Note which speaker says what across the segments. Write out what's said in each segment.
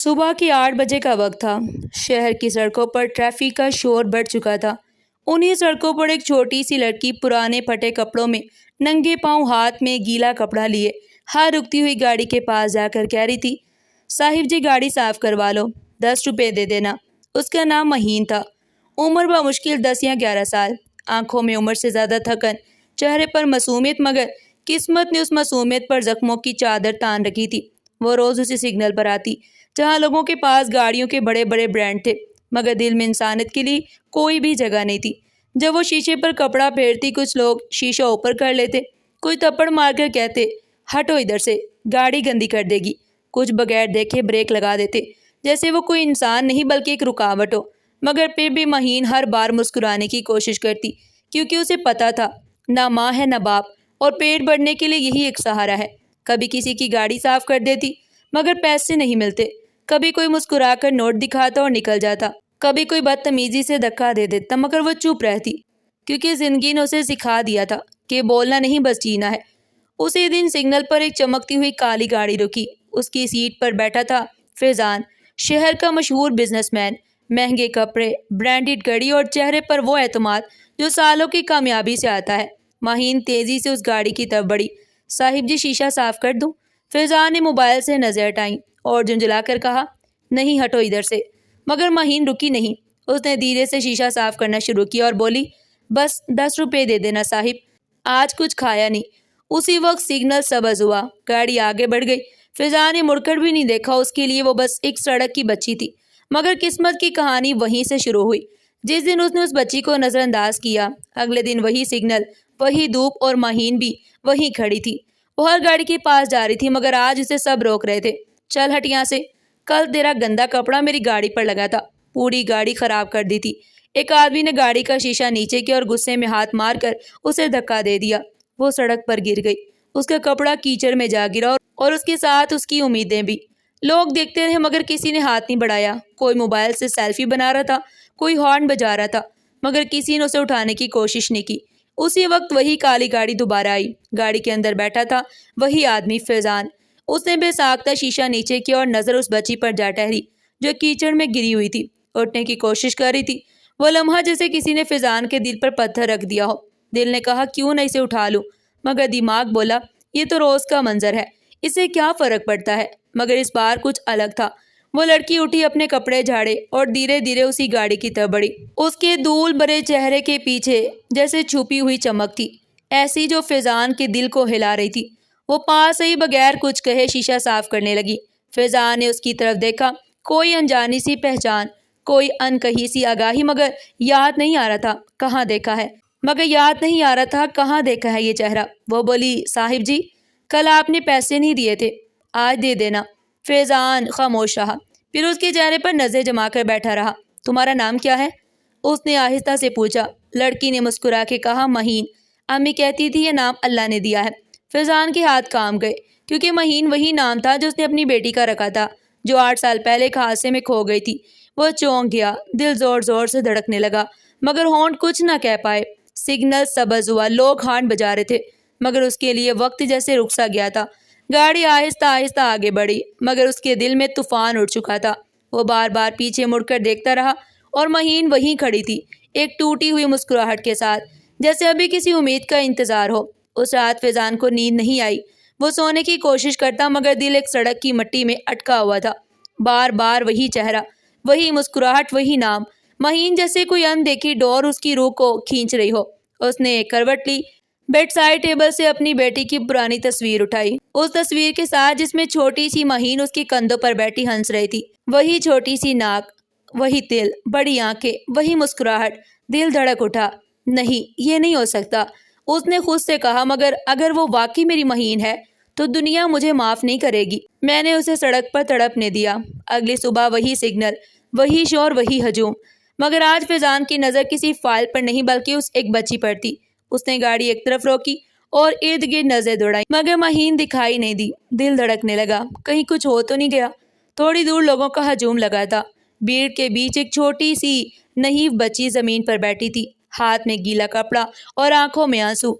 Speaker 1: صبح کے 8 بجے کا وقت تھا۔ شہر کی سڑکوں پر ٹریفک کا شور بڑھ چکا تھا۔ انہی سڑکوں پر ایک چھوٹی سی لڑکی پرانے پھٹے کپڑوں میں ننگے پاؤں ہاتھ میں گیلا کپڑا لیے ہر رکتی ہوئی گاڑی کے پاس جا کر کہہ رہی تھی، صاحب جی گاڑی صاف کروا لو، 10 روپے دے دینا۔ اس کا نام مہین تھا۔ عمر بمشکل 10 یا 11 سال۔ آنکھوں میں عمر سے زیادہ تھکن، چہرے پر معصومیت، مگر قسمت نے اس معصومیت پر زخموں کی چادر تان رکھی تھی۔ وہ روز اسی سگنل پر آتی جہاں لوگوں کے پاس گاڑیوں کے بڑے بڑے برانڈ تھے، مگر دل میں انسانیت کے لیے کوئی بھی جگہ نہیں تھی۔ جب وہ شیشے پر کپڑا پھیرتی، کچھ لوگ شیشہ اوپر کر لیتے، کچھ تھپڑ مار کر کہتے، ہٹو ادھر سے، گاڑی گندی کر دے گی۔ کچھ بغیر دیکھے بریک لگا دیتے، جیسے وہ کوئی انسان نہیں بلکہ ایک رکاوٹ ہو۔ مگر پھر بھی مہین ہر بار مسکرانے کی کوشش کرتی، کیونکہ اسے پتا تھا نہ ماں ہے نہ باپ، اور پیٹ بھرنے کے لیے یہی ایک سہارا ہے۔ کبھی کسی کی گاڑی صاف کر دیتی، مگر پیسے نہیں ملتے۔ کبھی کوئی مسکرا کر نوٹ دکھاتا اور نکل جاتا، کبھی کوئی بدتمیزی سے دھکا دے دیتا، مگر وہ چپ رہتی، کیونکہ زندگی نے اسے سکھا دیا تھا کہ بولنا نہیں بس جینا ہے۔ اسی دن سگنل پر ایک چمکتی ہوئی کالی گاڑی رکی۔ اس کی سیٹ پر بیٹھا تھا فیضان، شہر کا مشہور بزنس مین، مہنگے کپڑے، برانڈڈ گھڑی اور چہرے پر وہ اعتماد جو سالوں کی کامیابی سے آتا ہے۔ مہین تیزی سے اس گاڑی کی طرف بڑھی۔ صاحب جی شیشہ صاف کر دوں؟ فیضان نے موبائل سے نظر ہٹائی اور جھنجھلا کر کہا، نہیں، ہٹو ادھر سے۔ مگر مہین رکی نہیں۔ اس نے دھیرے سے شیشہ صاف کرنا شروع کیا اور بولی، بس 10 روپے دے دینا صاحب، آج کچھ کھایا نہیں۔ اسی وقت سگنل سبز ہوا، گاڑی آگے بڑھ گئی۔ فیضان نے مڑ کر بھی نہیں دیکھا، اس کے لیے وہ بس ایک سڑک کی بچی تھی۔ مگر قسمت کی کہانی وہیں سے شروع ہوئی۔ جس دن اس نے اس بچی کو نظر انداز کیا، اگلے دن وہی سگنل، وہی دھوپ اور مہین بھی وہیں کھڑی تھی۔ وہ ہر گاڑی کے پاس جا رہی تھی، مگر آج اسے سب روک رہے تھے۔ چل ہٹ یہاں سے، کل تیرا گندا کپڑا میری گاڑی پر لگا تھا، پوری گاڑی خراب کر دی تھی۔ ایک آدمی نے گاڑی کا شیشہ نیچے کیا اور غصے میں ہاتھ مار کر اسے دھکا دے دیا۔ وہ سڑک پر گر گئی۔ اس کا کپڑا کیچڑ میں جا گرا اور اس کے ساتھ اس کی امیدیں بھی۔ لوگ دیکھتے رہے، مگر کسی نے ہاتھ نہیں بڑھایا۔ کوئی موبائل سے سیلفی بنا رہا تھا، کوئی ہارن بجا رہا تھا، مگر کسی نے اسے اٹھانے کی کوشش نہیں کی۔ اسی وقت وہی کالی گاڑی دوبارہ آئی۔ گاڑی کے اندر بیٹھا تھا وہی آدمی فیضان۔ اس نے بے ساختہ شیشہ نیچے کیا اور نظر اس بچی پر جا ٹھہری جو کیچڑ میں گری ہوئی تھی، اٹھنے کی کوشش کر رہی تھی۔ وہ لمحہ جیسے کسی نے فیضان کے دل پر پتھر رکھ دیا ہو۔ دل نے کہا کیوں نہ اسے اٹھا لوں، مگر دماغ بولا یہ تو روز کا منظر ہے، اسے کیا فرق پڑتا ہے۔ مگر اس بار کچھ الگ تھا۔ وہ لڑکی اٹھی، اپنے کپڑے جھاڑے اور دھیرے دھیرے اسی گاڑی کی طرف بڑھی۔ اس کے دھول بھرے چہرے کے پیچھے جیسے چھپی ہوئی چمک تھی، ایسی جو فیضان کے دل کو ہلا رہی تھی۔ وہ پاس ہی بغیر کچھ کہے شیشہ صاف کرنے لگی۔ فیضان نے اس کی طرف دیکھا، کوئی انجانی سی پہچان، کوئی انکہی سی آگاہی، مگر یاد نہیں آ رہا تھا کہاں دیکھا ہے، یہ چہرہ۔ وہ بولی، صاحب جی کل آپ نے پیسے نہیں دیے تھے، آج دے دینا۔ فیضان خاموش رہا، پھر اس کے چہرے پر نظر جما کر بیٹھا رہا۔ تمہارا نام کیا ہے؟ اس نے آہستہ سے پوچھا۔ لڑکی نے مسکرا کے کہا، مہین، امی کہتی تھی یہ نام اللہ نے دیا ہے۔ فیضان کے ہاتھ کام گئے، کیونکہ مہین وہی نام تھا جو اس نے اپنی بیٹی کا رکھا تھا، جو 8 سال پہلے ایک حادثے میں کھو گئی تھی۔ وہ چونک گیا، دل زور زور سے دھڑکنے لگا، مگر ہونٹ کچھ نہ کہہ پائے۔ سگنل سبز ہوا، لوگ ہارن بجا رہے تھے، مگر اس کے لیے وقت جیسے رک سا گیا تھا۔ گاڑی آہستہ آہستہ آگے بڑھی، مگر اس کے دل میں طوفان اٹھ چکا تھا۔ وہ بار بار پیچھے مڑ کر دیکھتا رہا، اور مہین وہیں کھڑی تھی، ایک ٹوٹی ہوئی مسکراہٹ کے ساتھ، جیسے ابھی کسی امید کا انتظار ہو۔ اس رات فیضان کو نیند نہیں آئی۔ وہ سونے کی کوشش کرتا، مگر دل ایک سڑک کی مٹی میں اٹکا ہوا تھا۔ بار بار وہی چہرہ، وہی مسکراہٹ، وہی نام۔ مہین جیسے کوئی اندیکھی ڈور اس کی روح کو کھینچ رہی ہو۔ اس نے ایک کروٹ لی، بیڈ سائڈ ٹیبل سے اپنی بیٹی کی پرانی تصویر اٹھائی، اس تصویر کے ساتھ جس میں چھوٹی سی مہین اس کے کندھوں پر بیٹھی ہنس رہی تھی۔ وہی چھوٹی سی ناک، وہی تل، بڑی آنکھیں، وہی مسکراہٹ۔ دل دھڑک اٹھا، نہیں، یہ نہیں ہو سکتا، اس نے خود سے کہا، مگر اگر وہ واقعی میری مہین ہے تو دنیا مجھے معاف نہیں کرے گی۔ میں نے اسے سڑک پر تڑپنے دیا۔ اگلی صبح وہی سگنل، وہی شور، وہی ہجوم، مگر آج فیضان کی نظر کسی فائل پر نہیں بلکہ اس ایک بچی پر تھی۔ اس نے گاڑی ایک طرف روکی اور ارد گرد نظر دوڑائی، مگر مہین دکھائی نہیں دی۔ دل دھڑکنے لگا، کہیں کچھ ہو تو نہیں گیا۔ تھوڑی دور لوگوں کا ہجوم لگا تھا۔ بھیڑ کے بیچ ایک چھوٹی سی نحیف بچی زمین پر بیٹھی تھی، ہاتھ میں گیلا کپڑا اور آنکھوں میں آنسو۔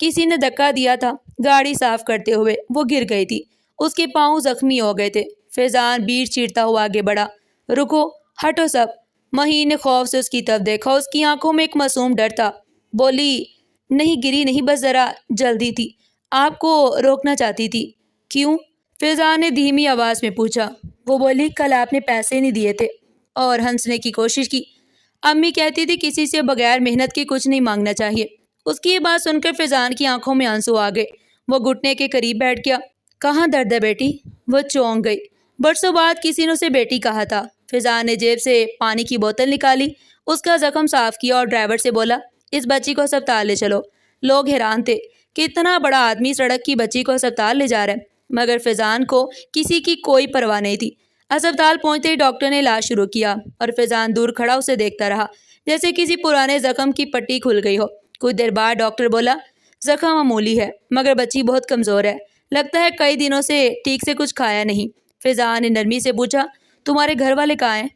Speaker 1: کسی نے دھکا دیا تھا۔ گاڑی صاف کرتے ہوئے وہ گر گئی تھی، اس کے پاؤں زخمی ہو گئے تھے۔ فیضان بیٹ چیرتا ہوا آگے بڑھا۔ رکو، ہٹو سب۔ مہین نے خوف سے اس کی طرف دیکھا، اس کی آنکھوں میں ایک معصوم ڈر تھا۔ بولی، نہیں گری نہیں، بس ذرا جلدی تھی، آپ کو روکنا چاہتی تھی۔ کیوں؟ فیضان نے دھیمی آواز میں پوچھا۔ وہ بولی، کل آپ نے پیسے نہیں دیے تھے، اور ہنسنے کی کوشش کی۔ امی کہتی تھی کسی سے بغیر محنت کے کچھ نہیں مانگنا چاہیے۔ اس کی یہ بات سن کر فیضان کی آنکھوں میں آنسو آ گئے۔ وہ گھٹنے کے قریب بیٹھ گیا۔ کہاں درد ہے بیٹی؟ وہ چونک گئی۔ برسوں بعد کسی نے اسے بیٹی کہا تھا۔ فیضان نے جیب سے پانی کی بوتل نکالی، اس کا زخم صاف کیا اور ڈرائیور سے بولا، اس بچی کو ہسپتال لے چلو۔ لوگ حیران تھے کہ اتنا بڑا آدمی سڑک کی بچی کو ہسپتال لے جا رہا ہے، مگر فیضان کو کسی کی کوئی پرواہ نہیں تھی۔ ہسپتال پہنچتے ہی ڈاکٹر نے علاج شروع کیا اور فیضان دور کھڑا اسے دیکھتا رہا جیسے کسی پرانے زخم کی پٹی کھل گئی ہو۔ کچھ دیر بعد ڈاکٹر بولا، زخم معمولی ہے، مگر بچی بہت کمزور ہے، لگتا ہے کئی دنوں سے ٹھیک سے کچھ کھایا نہیں۔ فیضان نے نرمی سے پوچھا، تمہارے گھر والے کہاں ہیں؟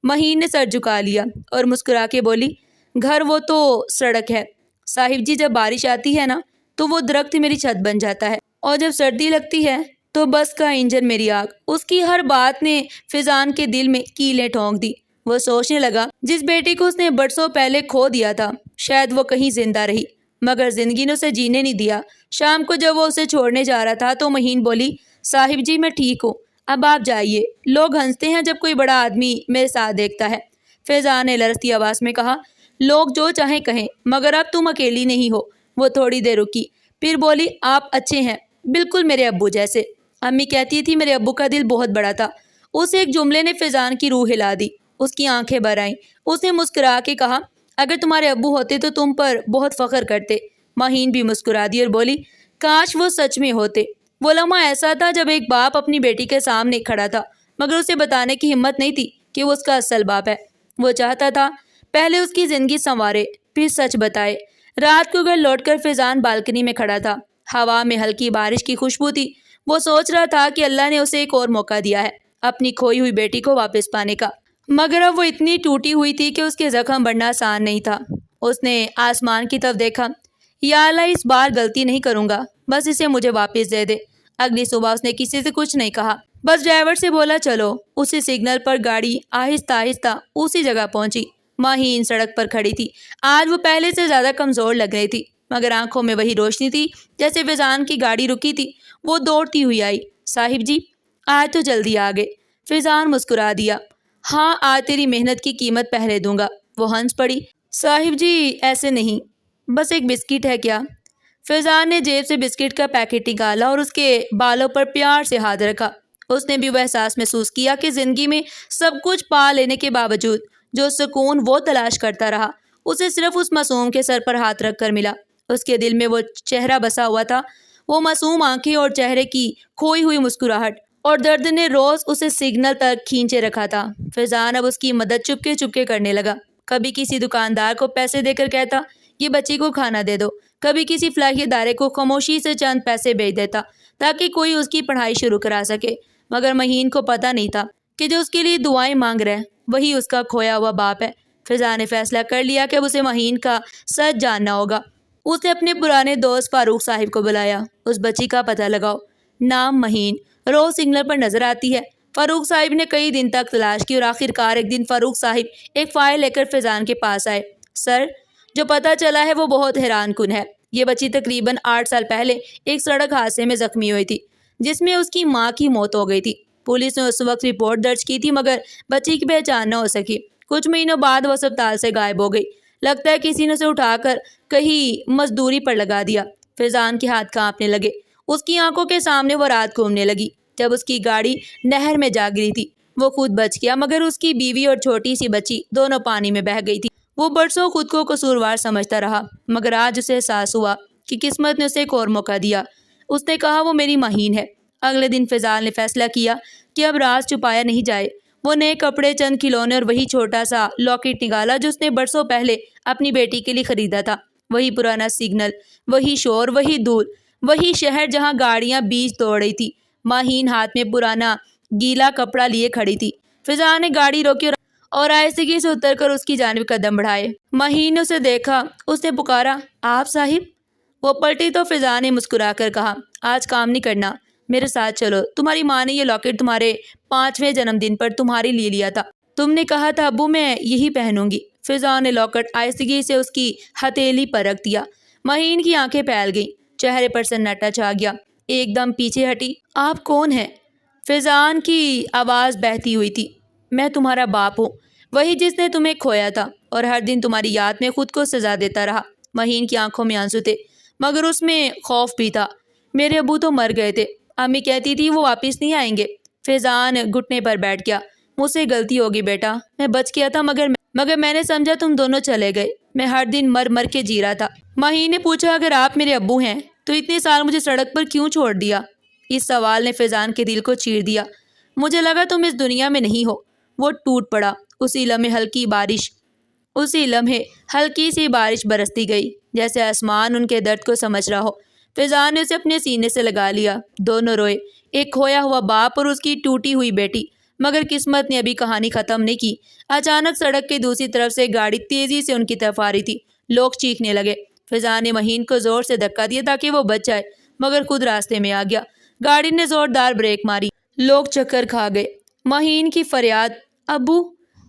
Speaker 1: مہین نے سر جھکا لیا اور مسکرا کے بولی، گھر وہ تو سڑک ہے صاحب جی، جب بارش آتی ہے نا تو وہ درخت میری چھت بن جاتا ہے، اور جب سردی لگتی ہے تو بس کا انجن میری آگ۔ اس کی ہر بات نے فیضان کے دل میں کیلیں ٹھونک دی۔ وہ سوچنے لگا، جس بیٹی کو اس نے برسوں پہلے کھو دیا تھا شاید وہ کہیں زندہ رہی، مگر زندگی نے اسے جینے نہیں دیا۔ شام کو جب وہ اسے چھوڑنے جا رہا تھا تو مہین بولی، صاحب جی میں ٹھیک ہوں، اب آپ جائیے، لوگ ہنستے ہیں جب کوئی بڑا آدمی میرے ساتھ دیکھتا ہے۔ فیضان نے لرزتی آواز میں کہا، لوگ جو چاہیں کہیں، مگر اب تم اکیلی نہیں ہو۔ وہ تھوڑی دیر رکی، پھر بولی، آپ اچھے ہیں، بالکل میرے ابو جیسے۔ امی کہتی تھی میرے ابو کا دل بہت بڑا تھا۔ اس ایک جملے نے فیضان کی روح ہلا دی، اس کی آنکھیں بھر آئیں۔ اس نے مسکرا کے کہا، اگر تمہارے ابو ہوتے تو تم پر بہت فخر کرتے۔ مہین بھی مسکرا دی اور بولی، کاش وہ سچ میں ہوتے۔ وہ لمحہ ایسا تھا جب ایک باپ اپنی بیٹی کے سامنے کھڑا تھا، مگر اسے بتانے کی ہمت نہیں تھی کہ وہ اس کا اصل باپ ہے۔ وہ چاہتا تھا پہلے اس کی زندگی سنوارے، پھر سچ بتائے۔ رات کو گھر لوٹ کر فیضان بالکنی میں کھڑا تھا۔ ہوا میں ہلکی بارش کی خوشبو تھی۔ وہ سوچ رہا تھا کہ اللہ نے اسے ایک اور موقع دیا ہے اپنی کھوئی ہوئی بیٹی کو واپس پانے کا، مگر اب وہ اتنی ٹوٹی ہوئی تھی کہ اس کے زخم بڑھنا آسان نہیں تھا۔ اس نے آسمان کی طرف دیکھا، یا اللہ اس بار غلطی نہیں کروں گا، بس اسے مجھے واپس دے دے۔ اگلی صبح اس نے کسی سے کچھ نہیں کہا، بس ڈرائیور سے بولا چلو۔ اسی سگنل پر گاڑی آہستہ آہستہ اسی جگہ پہنچی۔ مہین سڑک پر کھڑی تھی۔ آج وہ پہلے سے زیادہ کمزور لگ رہی تھی، مگر آنکھوں میں وہی روشنی تھی جیسے فیضان کی گاڑی رکی تھی۔ وہ دوڑتی ہوئی آئی، صاحب جی آج تو جلدی آ گئے۔ فیضان مسکرا دیا، ہاں آج تیری محنت کی قیمت پہلے دوں گا۔ وہ ہنس پڑی، صاحب جی ایسے نہیں، بس ایک بسکٹ ہے کیا؟ فیضان نے جیب سے بسکٹ کا پیکٹ نکالا اور اس کے بالوں پر پیار سے ہاتھ رکھا۔ اس نے بھی وہ احساس محسوس کیا کہ زندگی میں سب کچھ پا لینے کے باوجود جو سکون وہ تلاش کرتا رہا، اسے صرف اس معصوم کے سر پر ہاتھ رکھ کر ملا۔ اس کے دل میں وہ چہرہ بسا ہوا تھا، وہ معصوم آنکھیں اور چہرے کی کھوئی ہوئی مسکراہٹ، اور درد نے روز اسے سگنل تک کھینچے رکھا تھا۔ فیضان اب اس کی مدد چپکے چپکے کرنے لگا۔ کبھی کسی دکاندار کو پیسے دے کر کہتا، یہ بچی کو کھانا دے دو۔ کبھی کسی فلاحی ادارے کو خاموشی سے چند پیسے بھیج دیتا تاکہ کوئی اس کی پڑھائی شروع کرا سکے۔ مگر مہین کو پتہ نہیں تھا کہ جو اس کے لیے دعائیں مانگ رہے وہی اس کا کھویا ہوا باپ ہے۔ فیضان نے فیصلہ کر لیا کہ اب اسے مہین کا سچ جاننا ہوگا۔ اس نے اپنے پرانے دوست فاروق صاحب کو بلایا، اس بچی کا پتہ لگاؤ، نام مہین، روز سگنل پر نظر آتی ہے۔ فاروق صاحب نے کئی دن تک تلاش کی اور آخرکار ایک دن فاروق صاحب ایک فائل لے کر فیضان کے پاس آئے۔ سر، جو پتہ چلا ہے وہ بہت حیران کن ہے۔ یہ بچی تقریباً 8 سال پہلے ایک سڑک حادثے میں زخمی ہوئی تھی جس میں اس کی ماں کی موت ہو گئی تھی۔ پولیس نے اس وقت رپورٹ درج کی تھی مگر بچی کی پہچان نہ ہو سکی۔ کچھ مہینوں بعد وہ اسپتال سے غائب ہو گئی۔ لگتا ہے کسی نے اسے اٹھا کر کہیں مزدوری پر لگا دیا۔ فیضان کے ہاتھ کانپنے لگے۔ اس کی آنکھوں کے سامنے وہ رات گھومنے لگی جب اس کی گاڑی نہر میں جا گری تھی۔ وہ خود بچ گیا مگر اس کی بیوی اور چھوٹی سی بچی دونوں پانی میں بہہ گئی تھی۔ وہ برسوں خود کو قصوروار سمجھتا رہا، مگر آج اسے احساس ہوا کہ قسمت نے اسے ایک اور موقع دیا۔ اس نے کہا وہ میری مہین ہے۔ اگلے دن فیضان نے فیصلہ کیا کہ اب راز چھپایا نہیں جائے۔ وہ نئے کپڑے، چند کھلونے اور وہی چھوٹا سا لاکٹ نکالا جو اس نے برسوں پہلے اپنی بیٹی کے لیے خریدا تھا۔ وہی پرانا سگنل، وہی شور، وہی دھول، وہی شہر جہاں گاڑیاں بیچ دوڑ رہی تھی۔ مہین ہاتھ میں پرانا گیلا کپڑا لیے کھڑی تھی۔ فیضان نے گاڑی روکی اور آہستگی سے اتر کر اس کی جانب قدم بڑھائے۔ مہین نے اسے دیکھا، اس نے پکارا، آپ صاحب؟ وہ پلٹی تو فیضان نے مسکرا کر کہا، آج کام نہیں کرنا، میرے ساتھ چلو، تمہاری ماں نے یہ لاکٹ تمہارے 5ویں جنم دن پر تمہارے لیے لیا تھا، تم نے کہا تھا ابو میں یہی پہنوں گی۔ فضا نے لاکٹ آہستگی سے اس کی ہتھیلی پر رکھ دیا۔ مہین کی آنکھیں پھیل گئیں، چہرے پر سناٹا چھا گیا، ایک دم پیچھے ہٹی۔ آپ کون ہیں؟ فضان کی آواز بہتی ہوئی تھی۔ میں تمہارا باپ ہوں، وہی جس نے تمہیں کھویا تھا اور ہر دن تمہاری یاد میں خود کو سزا دیتا رہا۔ مہین کی آنکھوں میں آنسو تھے، مگر اس میں خوف بھی تھا۔ میرے ابو تو مر گئے تھے، امی کہتی تھی وہ واپس نہیں آئیں گے۔ فضان گھٹنے پر بیٹھ گیا۔ مجھ سے غلطی ہوگی بیٹا، میں بچ گیا تھا مگر میں نے سمجھا تم دونوں چلے گئے۔ میں ہر دن مر مر کے جی رہا تھا۔ مہین نے پوچھا اگر آپ میرے ابو ہیں تو اتنے سال مجھے سڑک پر کیوں چھوڑ دیا؟ اس سوال نے فضان کے دل کو چیر دیا۔ مجھے لگا تم اس دنیا میں نہیں ہو۔ وہ ٹوٹ پڑا۔ اسی لمحے ہلکی سی بارش برستی گئی، جیسے آسمان ان کے درد کو سمجھ رہا ہو۔ فضان نے اسے اپنے سینے سے لگا لیا۔ دونوں روئے، ایک کھویا ہوا باپ اور اس کی ٹوٹی ہوئی بیٹی۔ مگر قسمت نے ابھی کہانی ختم نہیں کی۔ اچانک سڑک کے دوسری طرف سے گاڑی تیزی سے ان کی طرف آ رہی تھی۔ لوگ چیخنے لگے۔ فضان نے مہین کو زور سے دھکا دیا تاکہ وہ بچ جائے، مگر خود راستے میں آ گیا۔ گاڑی نے زوردار بریک ماری، لوگ چکر کھا گئے۔ مہین کی فریاد، ابو!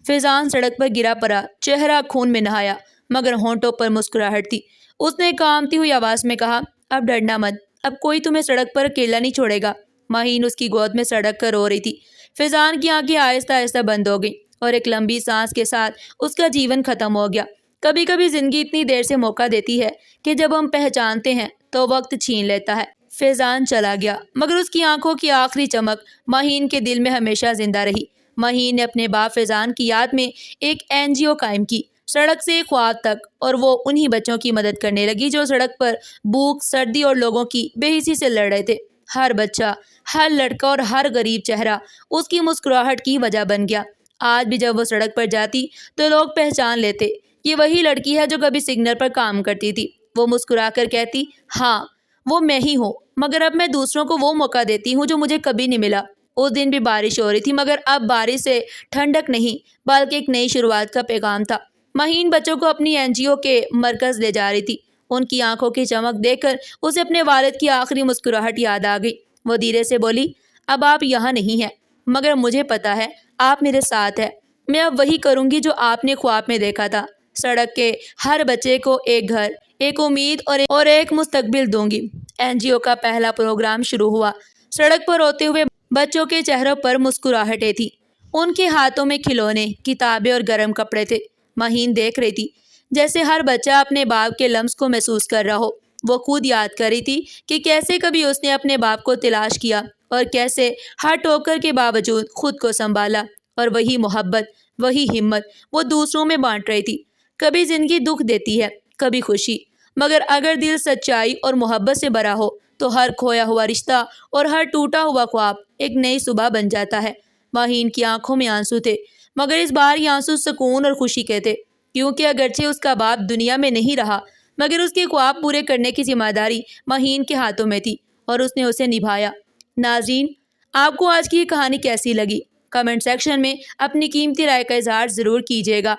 Speaker 1: فضان سڑک پر گرا پڑا، چہرہ خون میں نہایا، مگر ہونٹوں پر مسکراہٹ تھی۔ اس نے کانپتی ہوئی آواز میں کہا، اب ڈرنا مت، اب کوئی تمہیں سڑک پر اکیلا نہیں چھوڑے گا۔ مہین اس کی گود میں سڑک کر رو رہی تھی۔ فضان کی آنکھیں آہستہ آہستہ بند ہو گئیں اور ایک لمبی سانس کے ساتھ اس کا جیون ختم ہو گیا۔ کبھی کبھی زندگی اتنی دیر سے موقع دیتی ہے کہ جب ہم پہچانتے ہیں تو وقت چھین لیتا ہے۔ فضان چلا گیا، مگر اس کی آنکھوں کی آخری چمک مہین کے دل میں ہمیشہ زندہ رہی۔ مہین نے اپنے باپ فضان کی یاد میں ایک NGO قائم کی، سڑک سے خواب تک، اور وہ انہی بچوں کی مدد کرنے لگی جو سڑک پر بھوک، سردی اور لوگوں کی بے حسی سے لڑ رہے تھے۔ ہر بچہ، ہر لڑکا اور ہر غریب چہرہ اس کی مسکراہٹ کی وجہ بن گیا۔ آج بھی جب وہ سڑک پر جاتی تو لوگ پہچان لیتے، یہ وہی لڑکی ہے جو کبھی سگنل پر کام کرتی تھی۔ وہ مسکرا کر کہتی، ہاں وہ میں ہی ہوں، مگر اب میں دوسروں کو وہ موقع دیتی ہوں جو مجھے کبھی نہیں ملا۔ اس دن بھی بارش ہو رہی تھی، مگر اب بارش سے ٹھنڈک نہیں بلکہ ایک نئی شروعات کا پیغام تھا۔ مہین بچوں کو اپنی NGO کے مرکز لے جا رہی تھی۔ ان کی آنکھوں کی چمک دیکھ کر اسے اپنے والد کی آخری مسکراہٹ یاد آ گئی۔ وہ دھیرے سے بولی، اب آپ یہاں نہیں ہیں، مگر مجھے پتا ہے آپ میرے ساتھ ہیں۔ میں اب وہی کروں گی جو آپ نے خواب میں دیکھا تھا۔ سڑک کے ہر بچے کو ایک گھر، ایک امید اور ایک مستقبل دوں گی۔ NGO کا پہلا پروگرام شروع ہوا۔ سڑک پر روتے ہوئے بچوں کے چہروں پر مسکراہٹیں تھیں، ان کے ہاتھوں میں کھلونے، کتابیں اور گرم کپڑے تھے۔ مہین دیکھ رہی تھی جیسے ہر بچہ اپنے باپ کے لمس کو محسوس کر رہا ہو۔ وہ خود یاد کر رہی تھی کہ کیسے کبھی اس نے اپنے باپ کو تلاش کیا اور کیسے ہر ٹوکر کے باوجود خود کو سنبھالا، اور وہی محبت، وہی ہمت وہ دوسروں میں بانٹ رہی تھی۔ کبھی زندگی دکھ دیتی ہے، کبھی خوشی، مگر اگر دل سچائی اور محبت سے بھرا ہو تو ہر کھویا ہوا رشتہ اور ہر ٹوٹا ہوا خواب ایک نئی صبح بن جاتا ہے۔ مہین کی آنکھوں میں آنسو تھے، مگر اس بار یہ آنسو سکون اور خوشی کے تھے، کیونکہ اگرچہ اس کا باپ دنیا میں نہیں رہا، مگر اس کے خواب پورے کرنے کی ذمہ داری مہین کے ہاتھوں میں تھی، اور اس نے اسے نبھایا۔ ناظرین، آپ کو آج کی یہ کہانی کیسی لگی؟ کمنٹ سیکشن میں اپنی قیمتی رائے کا اظہار ضرور کیجیے گا۔